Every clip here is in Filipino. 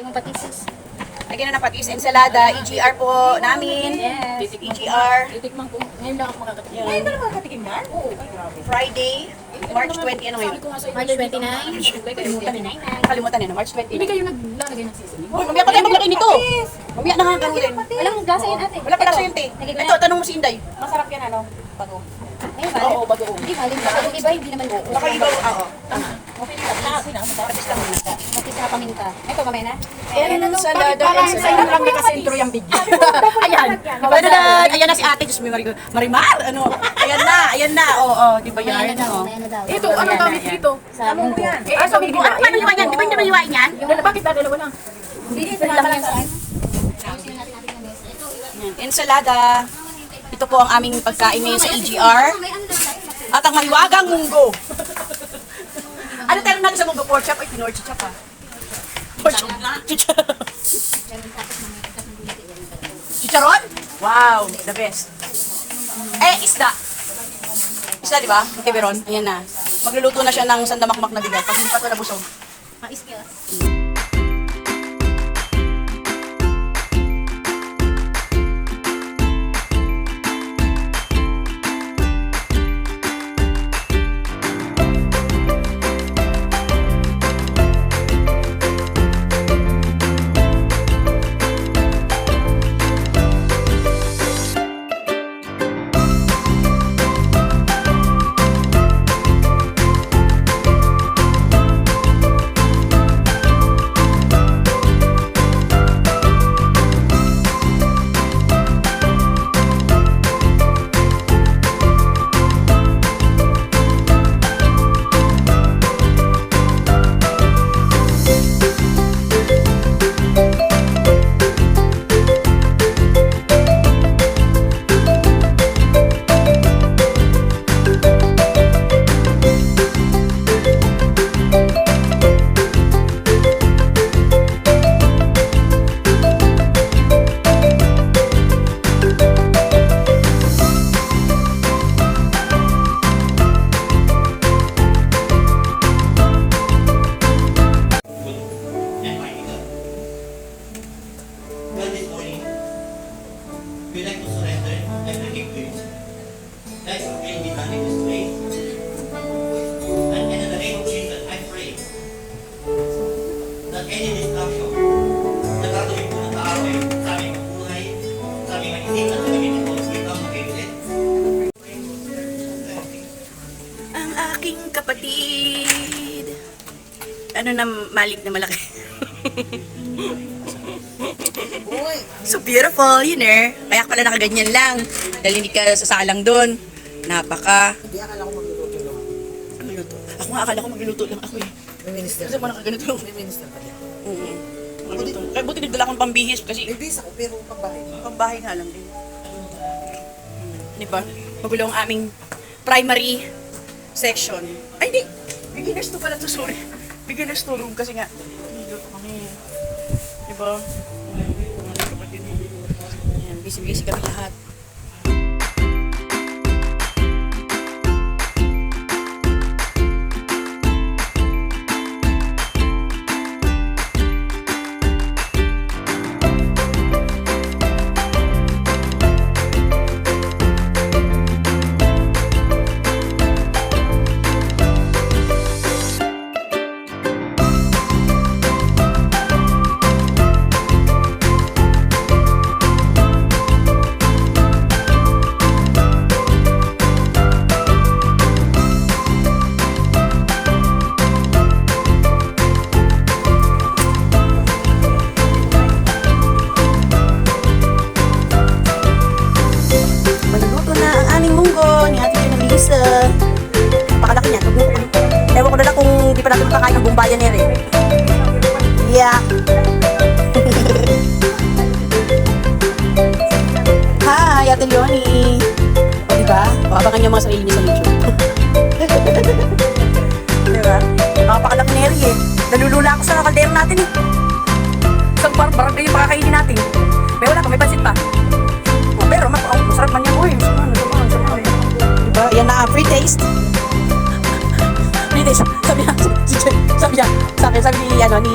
Yung patisis. Lagyan na ng patis, ensalada, EGR po namin. Yes. EGR. Titikman ko. Ngayon lang ako makakatikim. Yan. Ngayon ba naman nakatikim yan? Oo. Friday, March 20, ano ngayon? Sabi ko nga sa'yo, March 29. Kalimutan ni Nainay. Kalimutan na, March 20. Hindi kayo naglalagay ng seasoning. Uy, mamaya pa tayo maglaki nito. Mamaya na nga gawin. Walang gasa yan ate. Wala pa na yun, te. Ito, tanong mo si Inday. Masarap yan, ano? Bago. Ay, balik. Oo, bagoong. Hindi, balik. Yung iba, hindi naman buo. Nakaibaw, oo. Tama. Okay na. Patis lang muna. Matis na paminta. Ito, kamay na. Ensalada, Parang sa'yo ensalada. lang nakasentro yung video. Ayan. Dadadad. Ayan na si ate. Diyos mo, Marimar. Ano? Ayan na. Oo, di ba May ano yan? daw, Oo. may ano daw. Ito, anong gamit dito? Sa munggo. Ah, sabi ko, Ano paano hiwain yan? Di ba hindi naman hiwain yan? Bakit dalawa lang? Hindi, lang yan sa ano. Ayusin natin natin ng best. Ito, Ayan, ensalada. Ito po ang aming pagkain ngayon sa EGR. At ang mahiwagang munggo. Ano tayo natin sa munggo? Pork chop? Ay, pinork chop ah. Pork chop na. Chicharon? Wow, the best. Isda. Isda, di ba? Tiberon. Ayan na. Magluluto na siya ng sandamakmak na bigat. Pag hindi pa ito nabusog. skills. Well, this morning, we like to surrender everything to you. Let's will be done in this way. And in the name of Jesus, I pray that any distraction na gagawin po ng kaaway sa aming buhay, sa aming isipan, sa aming ito, we come against it. Ang aking kapatid. Ano na malik na malaki. So beautiful, yun eh. Kaya pala nakaganyan lang. Dahil hindi ka sasalang doon. Napaka... Hindi, akala ko magluluto lang. Magluluto. Ako nga akala ko magluluto lang ako eh. May minister. Kasi mo nakaganito lang. May minister pa din. Oo. Magluluto. Kaya buti nagdala akong pambihis kasi May bis ako, pero pagbahay. pambahay nga lang din. Di ba? Magulo ang aming primary section. Ay, hindi. Beginners to pala to, sorry. Beginners to room kasi nga. Niluto kami. Di ba? Ayan, busy-busy kami lahat. Maluluto na ang aming munggo ni Ate Melissa. Pakalaki niya. Ewan ko na lang kung di pa natin makakain ng bumbayan niya rin. Yeah. Hi, Ate Leonie. O, diba? Pakabangan niyo mga sarili niyo sa YouTube. Diba? Makapakalaki ni Harry eh. Nalulula ako sa kaldero natin eh. Isang barangay yung makakainin natin. May wala pa, may pansit pa. Oh, pero masarap man yan. Uy, masarap. Diba? Yan na, free taste. Free taste. Sabi niya, ni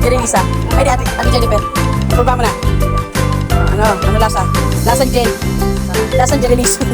Lisa. Ay, di, ate Jennifer. Purba mo na. Ano lasa? Lasang Jen. Lasang Jennifer.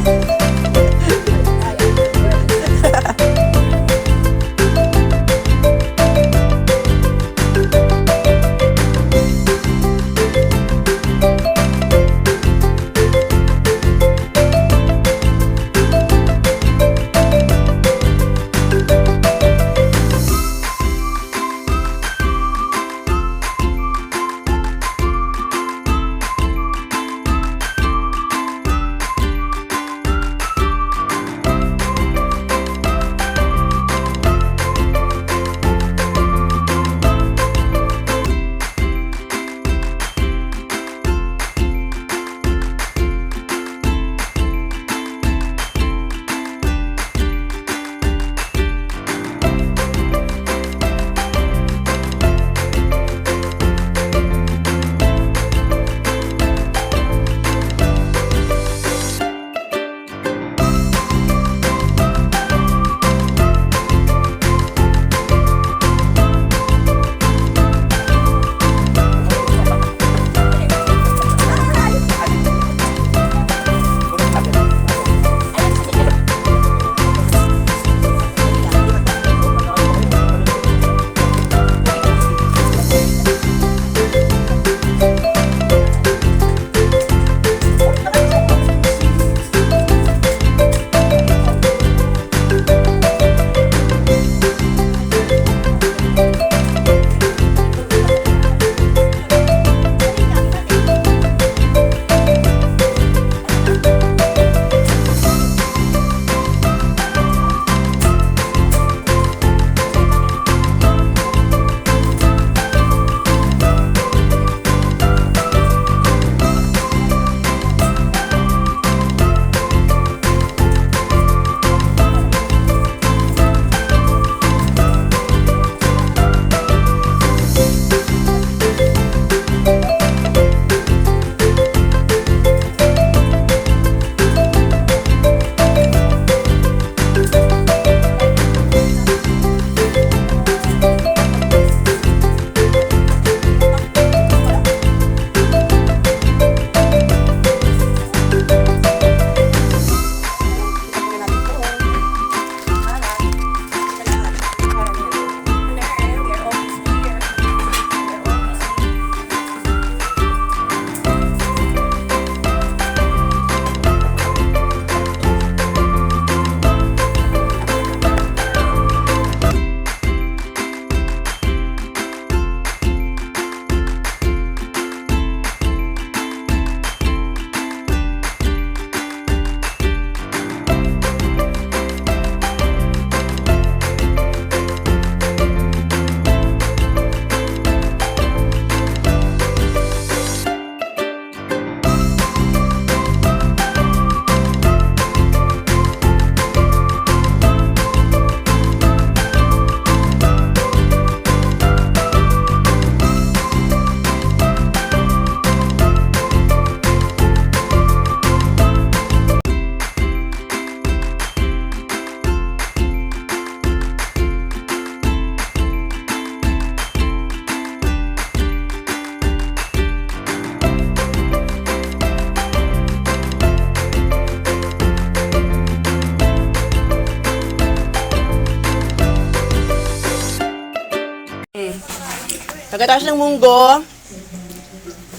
Pagkatapos ng munggo,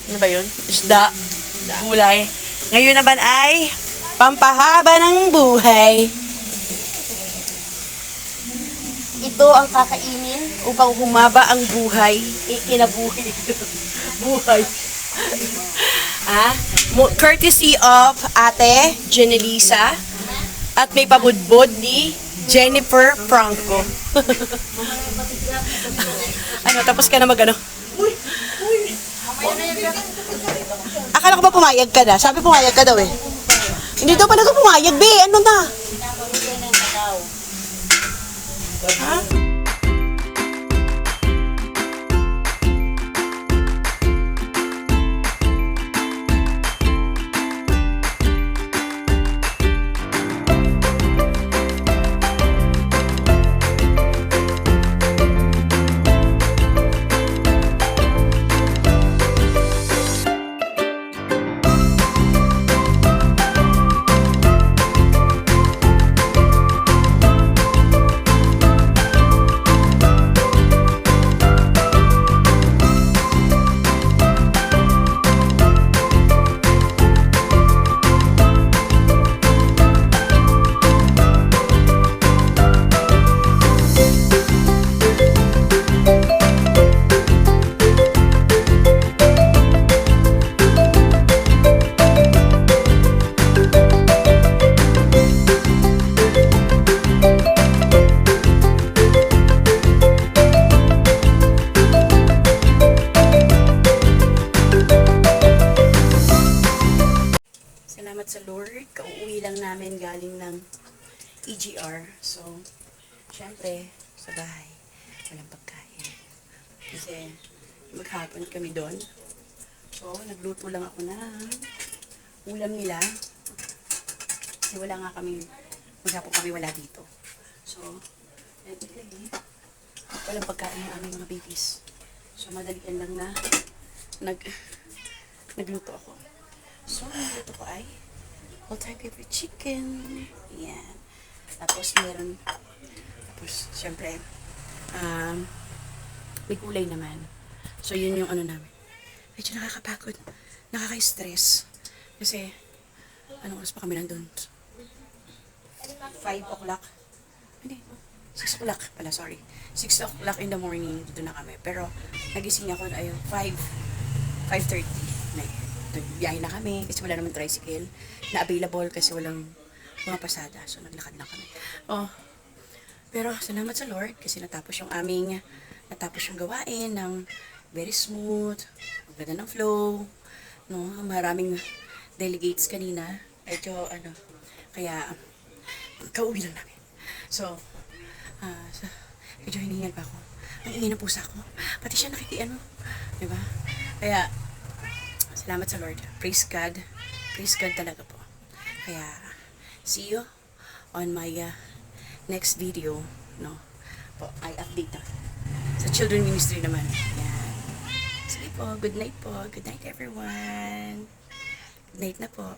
ano ba yun? Isda, gulay. Ngayon naman ay pampahaba ng buhay. Ito ang kakainin upang humaba ang buhay. Kinabuhi. Buhay. Courtesy of Ate Jenelisa at may pabudbod ni Jennifer Franco. Tapos ka na mag-ano? Akala ko ba pumayag ka na? Sabi pumayag ka daw eh. Hindi daw pala ito pumayag, be. Ano na? Ha? sa Lord. Kauuwi lang namin galing ng EGR. So, syempre, sa bahay, walang pagkain. Kasi, maghapon kami doon. So, nagluto lang ako ng ulam nila. Kasi wala nga kami, maghapon kami wala dito. So, walang pagkain ng aming mga babies. So, madalian lang na nagluto ako. So, nagluto ko ay all-time favorite chicken. Yan. Tapos, syempre, may gulay naman. So, yun yung ano namin. Medyo nakakapagod. Nakaka-stress. Kasi, anong oras pa kami nandun? 5 o'clock? Hindi. 6 o'clock pala, sorry. 6 o'clock in the morning, dito na kami. Pero, nagising ako, ayun, 5:30. Nagbiyahe na kami kasi wala naman tricycle na available kasi walang mga pasada. So, naglakad lang kami. Oh, pero salamat sa Lord kasi natapos yung gawain ng very smooth, ang ganda ng flow, no? Maraming delegates kanina. Kaya, kauwi lang namin. So, medyo hiningal pa ako. Ang ingay ng pusa ko. Pati siya diba? Kaya, salamat sa Lord. Praise God. Praise God talaga po. Kaya, see you on my next video. No? Po, I update na. Sa children ministry naman. Yan. Sige po. Good night po. Good night everyone. Good night na po.